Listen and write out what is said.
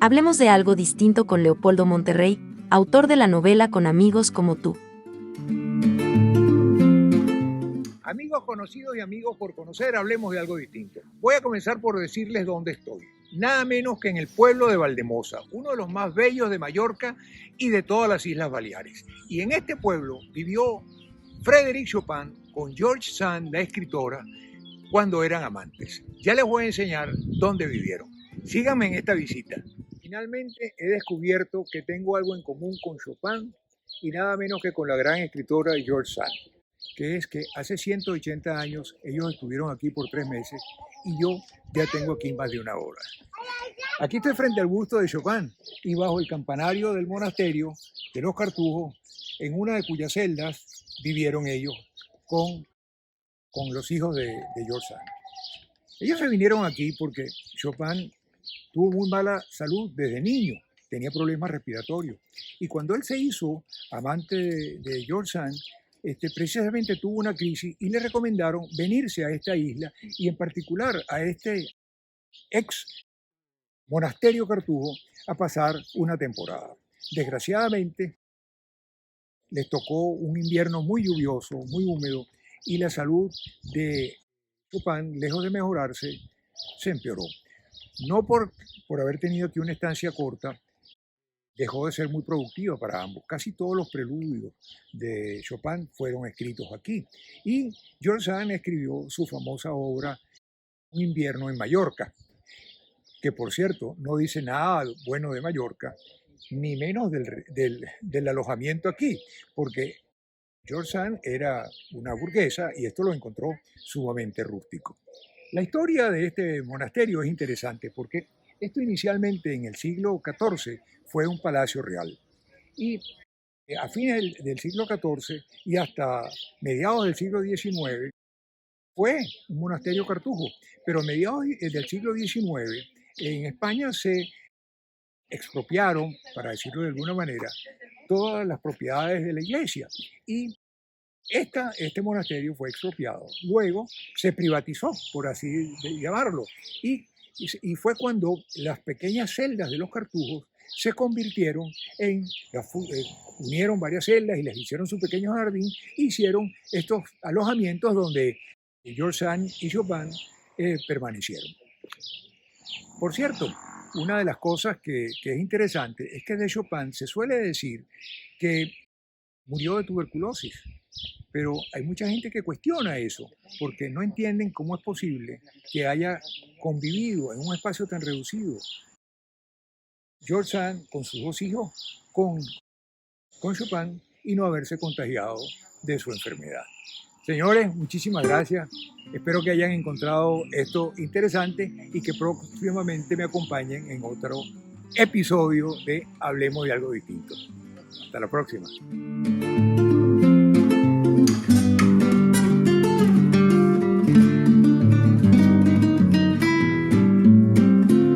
Hablemos de algo distinto con Leopoldo Monterrey, autor de la novela Con amigos como tú. Amigos conocidos y amigos por conocer, hablemos de algo distinto. Voy a comenzar por decirles dónde estoy. Nada menos que en el pueblo de Valdemosa, uno de los más bellos de Mallorca y de todas las Islas Baleares. Y en este pueblo vivió Frédéric Chopin con George Sand, la escritora, cuando eran amantes. Ya les voy a enseñar dónde vivieron. Síganme en esta visita. Finalmente he descubierto que tengo algo en común con Chopin y nada menos que con la gran escritora George Sand, que es que hace 180 años ellos estuvieron aquí por 3 meses y yo ya tengo aquí más de una hora. Aquí estoy frente al busto de Chopin y bajo el campanario del monasterio de los Cartujos, en una de cuyas celdas vivieron ellos con los hijos de George Sand. Ellos se vinieron aquí porque Chopin tuvo muy mala salud desde niño, tenía problemas respiratorios. Y cuando él se hizo amante de George Sand, precisamente tuvo una crisis y le recomendaron venirse a esta isla y en particular a este ex monasterio Cartujo a pasar una temporada. Desgraciadamente, les tocó un invierno muy lluvioso, muy húmedo y la salud de Chopin, lejos de mejorarse, se empeoró. No por haber tenido aquí una estancia corta, dejó de ser muy productiva para ambos. Casi todos los preludios de Chopin fueron escritos aquí. Y George Sand escribió su famosa obra Un invierno en Mallorca, que por cierto no dice nada bueno de Mallorca, ni menos del alojamiento aquí, porque George Sand era una burguesa y esto lo encontró sumamente rústico. La historia de este monasterio es interesante porque esto inicialmente en el siglo XIV fue un palacio real y a fines del siglo XIV y hasta mediados del siglo XIX fue un monasterio cartujo, pero a mediados del siglo XIX en España se expropiaron, para decirlo de alguna manera, todas las propiedades de la iglesia y este monasterio fue expropiado. Luego se privatizó, por así llamarlo, y fue cuando las pequeñas celdas de los cartujos se convirtieron unieron varias celdas y les hicieron su pequeño jardín e hicieron estos alojamientos donde George Sand y Chopin permanecieron. Por cierto, una de las cosas que es interesante es que de Chopin se suele decir que murió de tuberculosis. Pero hay mucha gente que cuestiona eso, porque no entienden cómo es posible que haya convivido en un espacio tan reducido George Sand con sus 2 hijos, con Chopin, y no haberse contagiado de su enfermedad. Señores, muchísimas gracias. Espero que hayan encontrado esto interesante y que próximamente me acompañen en otro episodio de Hablemos de algo distinto. Hasta la próxima.